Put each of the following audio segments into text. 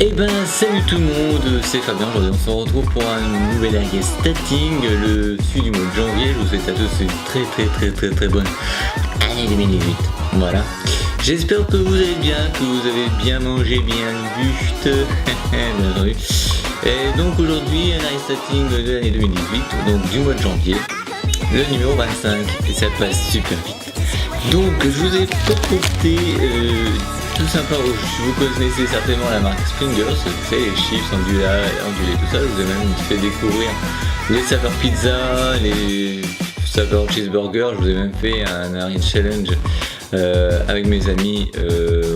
Et ben salut tout le monde, c'est Fabien, aujourd'hui on se retrouve pour un nouvel Air Statting, le suivi du mois de janvier. Je vous souhaite à tous une très bonne année 2018, voilà. J'espère que vous allez bien, que vous avez bien mangé, bien bu, bien entendu. Et donc aujourd'hui un Air Statting de l'année 2018, donc du mois de janvier, le numéro 25, et ça passe super vite. Donc je vous ai concocté tout simplement, vous connaissez certainement la marque Springers, c'est les chips ondulés, tout ça. Je vous ai même fait découvrir les saveurs pizza, les saveurs cheeseburger. Je vous ai même fait un Air Challenge avec mes amis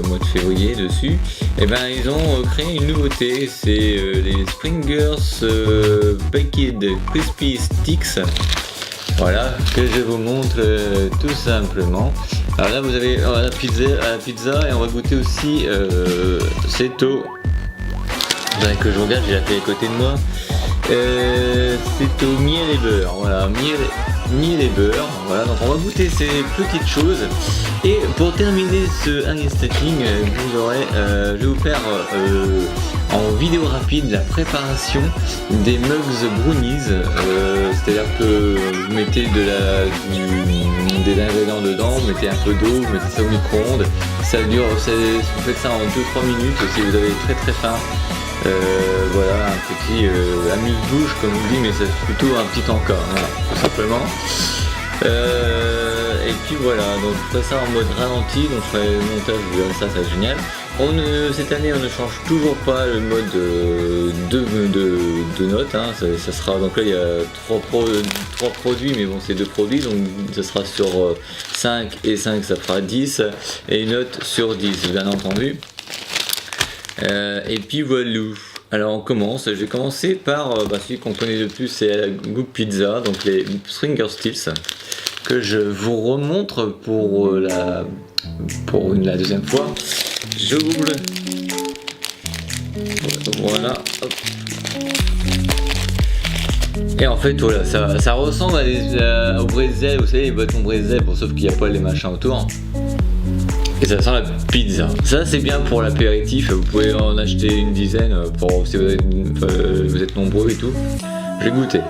au mois de février dessus. Et ben ils ont créé une nouveauté, c'est les Springers Baked Crispy Sticks. Voilà, que je vous montre tout simplement. Alors là vous avez la pizza et on va goûter aussi c'est au... que je regarde, j'ai la télé à côté de moi. C'est au miel et beurre, voilà, miel et beurre, voilà, donc on va goûter ces petites choses. Et pour terminer ce Air Statting, vous aurez, je vais vous faire en vidéo rapide la préparation des mugs brownies, c'est-à-dire que vous mettez des ingrédients dedans, vous mettez un peu d'eau, vous mettez ça au micro-ondes, ça dure, vous faites ça en 2-3 minutes si vous avez très faim. Voilà, un petit amuse-bouche comme on dit, mais c'est plutôt un petit encas, voilà, tout simplement. Et puis voilà, donc je ferai ça en mode ralenti, donc je ferai le montage, vous verrez ça, c'est génial. Cette année on ne change toujours pas le mode de notes, hein. Ça sera, donc là il y a 3 produits, mais bon c'est 2 produits, donc ça sera sur 5 et 5 ça fera 10, et une note sur 10 bien entendu. Et puis voilà. Alors on commence, je vais commencer par celui qu'on connaît le plus, c'est la Goop Pizza, donc les Springer Stills, que je vous remontre pour la deuxième fois. J'ouvre, voilà, hop. Et en fait voilà, ça ressemble au bretzel, vous savez les bâtons bretzel, sauf qu'il n'y a pas les machins autour. Et ça sent la pizza. Ça c'est bien pour l'apéritif, vous pouvez en acheter une dizaine pour si vous êtes nombreux et tout. Je vais goûter.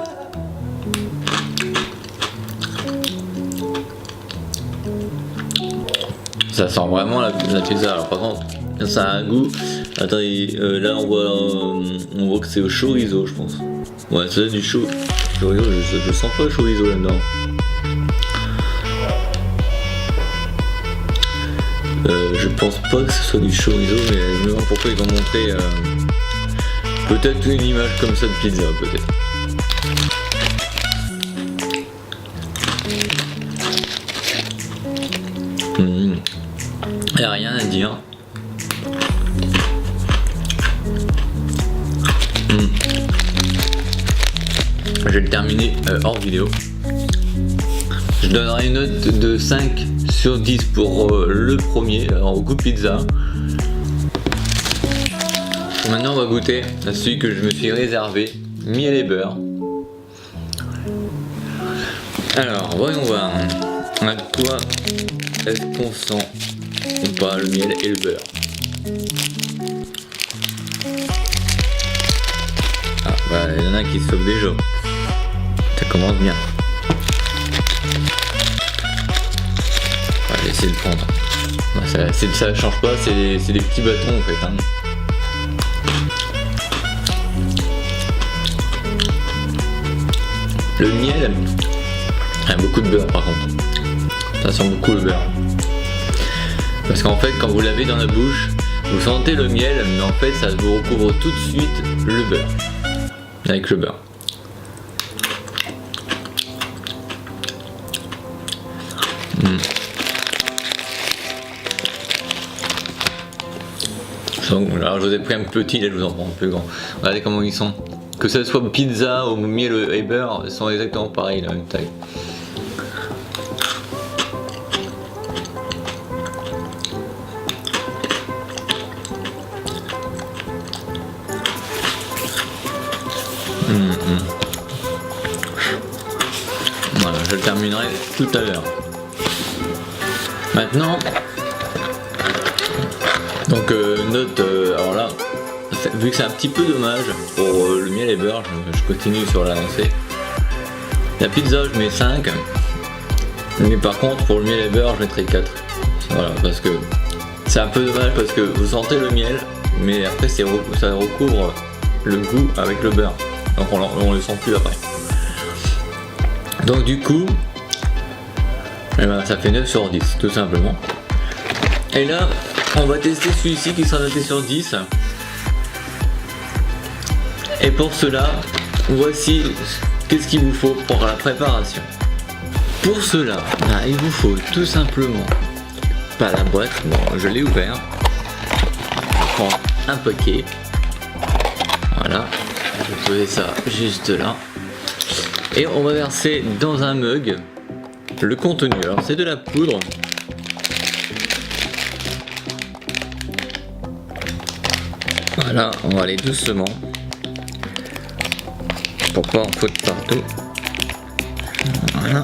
Ça sent vraiment la pizza. Alors par contre, ça a un goût. Attendez, là on voit que c'est au chorizo, je pense. Ouais, c'est du chorizo. Je sens pas le chorizo là-dedans. Je pense pas que ce soit du chorizo, mais je me demande pourquoi ils ont montré peut-être une image comme ça de pizza, peut-être. Y a rien à dire. Je vais le terminer hors vidéo. Je donnerai une note de 5 sur 10 pour le premier, alors Goop Pizza. Maintenant on va goûter à celui que je me suis réservé, miel et beurre. Alors voyons voir, à quoi est-ce qu'on sent ou pas le miel et le beurre. Ah bah il y en a qui se sauvent déjà, ça commence bien. Je vais essayer de prendre. Ça change pas, c'est des petits bâtons en fait. Hein. Le miel, il y a beaucoup de beurre par contre. Ça sent beaucoup le beurre. Parce qu'en fait, quand vous l'avez dans la bouche, vous sentez le miel, mais en fait, ça vous recouvre tout de suite le beurre. Avec le beurre. Alors je vous ai pris un petit, là je vous en prends un plus grand. Regardez comment ils sont. Que ce soit pizza ou miel et beurre, ils sont exactement pareils, la même taille. Voilà, je le terminerai tout à l'heure. Maintenant, donc note, alors là, vu que c'est un petit peu dommage pour le miel et beurre, je continue sur la lancée. La pizza je mets 5, mais par contre pour le miel et beurre je mettrai 4. Voilà, parce que c'est un peu dommage parce que vous sentez le miel, mais après ça recouvre le goût avec le beurre, donc on le sent plus après. Donc du coup, eh ben, ça fait 9 sur 10 tout simplement. Et là on va tester celui-ci qui sera noté sur 10. Et pour cela, voici qu'est-ce qu'il vous faut pour la préparation. Pour cela, il vous faut tout simplement pas la boîte, bon je l'ai ouvert. Je prends un paquet. Voilà, je posais ça juste là. Et on va verser dans un mug le contenu. Alors c'est de la poudre. Voilà, on va aller doucement pour pas en foutre partout. Voilà.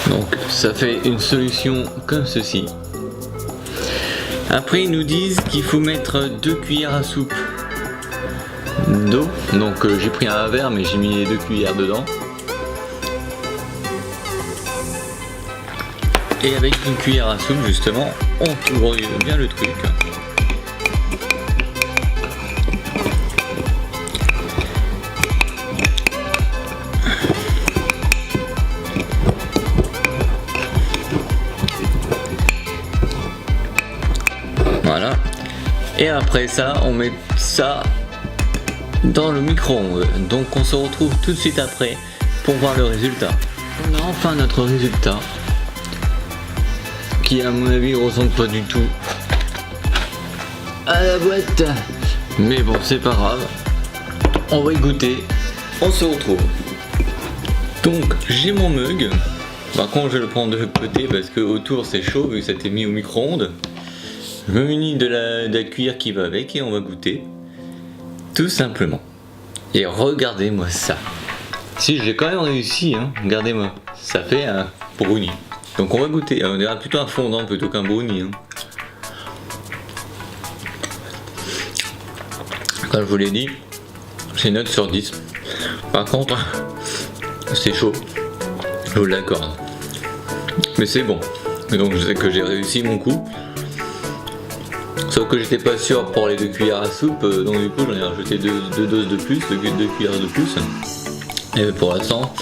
Donc ça fait une solution comme ceci. Après ils nous disent qu'il faut mettre 2 cuillères à soupe d'eau. Donc j'ai pris un verre mais j'ai mis les 2 cuillères dedans. Et avec une cuillère à soupe justement, on tourne bien le truc. Voilà. Et après ça, on met ça dans le micro-ondes. Donc on se retrouve tout de suite après pour voir le résultat. On a enfin notre résultat qui à mon avis ressemble pas du tout à la boîte. Mais bon c'est pas grave. On va y goûter. On se retrouve. Donc j'ai mon mug. Par contre je vais le prendre de l'autre côté parce que autour c'est chaud vu que ça a été mis au micro-ondes. Je me munis de la cuillère qui va avec et on va goûter. Tout simplement. Et regardez-moi ça. Si j'ai quand même réussi, hein, regardez-moi. Ça fait un brownie. Donc on va goûter. On dirait plutôt un fondant plutôt qu'un brownie. Hein. Comme je vous l'ai dit, c'est une note sur 10. Par contre, c'est chaud. Je vous l'accorde. Mais c'est bon. Et donc je sais que j'ai réussi mon coup. Sauf que j'étais pas sûr pour les 2 cuillères à soupe, donc du coup j'en ai rajouté 2 doses de plus, 2 cuillères de plus. Et pour l'instant,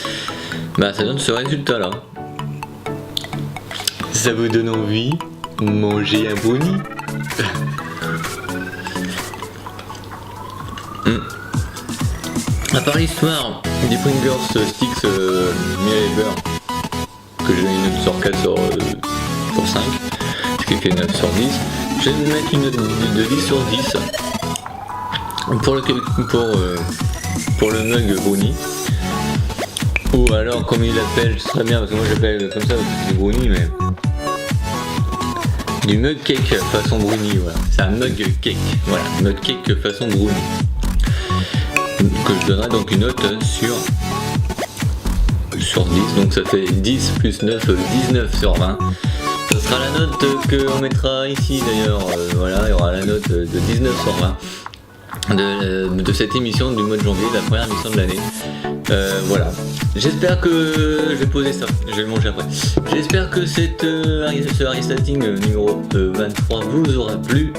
bah, ça donne ce résultat là. Ça vous donne envie de manger un brownie? À part l'histoire des Pringles Sticks miel et beurre, que j'ai donné une note sur 4 sur 5, ce qui fait 9 sur 10. Je vais vous mettre une note de 10 sur 10 pour le mug brownie. Ou alors comme il l'appelle, ce serait bien parce que moi j'appelle comme ça parce que c'est du brownie, mais du mug cake façon brownie, voilà. C'est un mug cake, voilà, mug cake façon brownie. Que je donnerai donc une note sur 10, donc ça fait 10 plus 9, 19 sur 20. Ce sera la note qu'on mettra ici d'ailleurs, voilà, il y aura la note de 19 sur 20 de cette émission du mois de janvier, la première émission de l'année. Voilà, j'espère que je vais poser ça, je vais le manger après. J'espère que ce Aristating numéro 23 vous aura plu.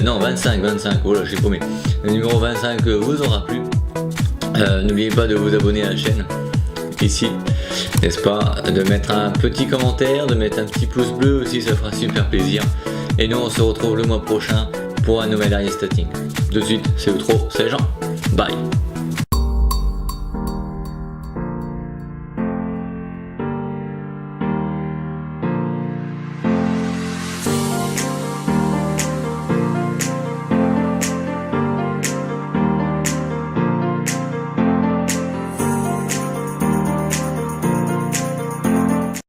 Non, 25, voilà, j'ai promis. Le numéro 25 vous aura plu. N'oubliez pas de vous abonner à la chaîne ici, n'est-ce pas, de mettre un petit commentaire, de mettre un petit pouce bleu aussi, ça fera super plaisir. Et nous on se retrouve le mois prochain pour un nouvel Aristating. De suite, c'est Outro, c'est Jean, bye.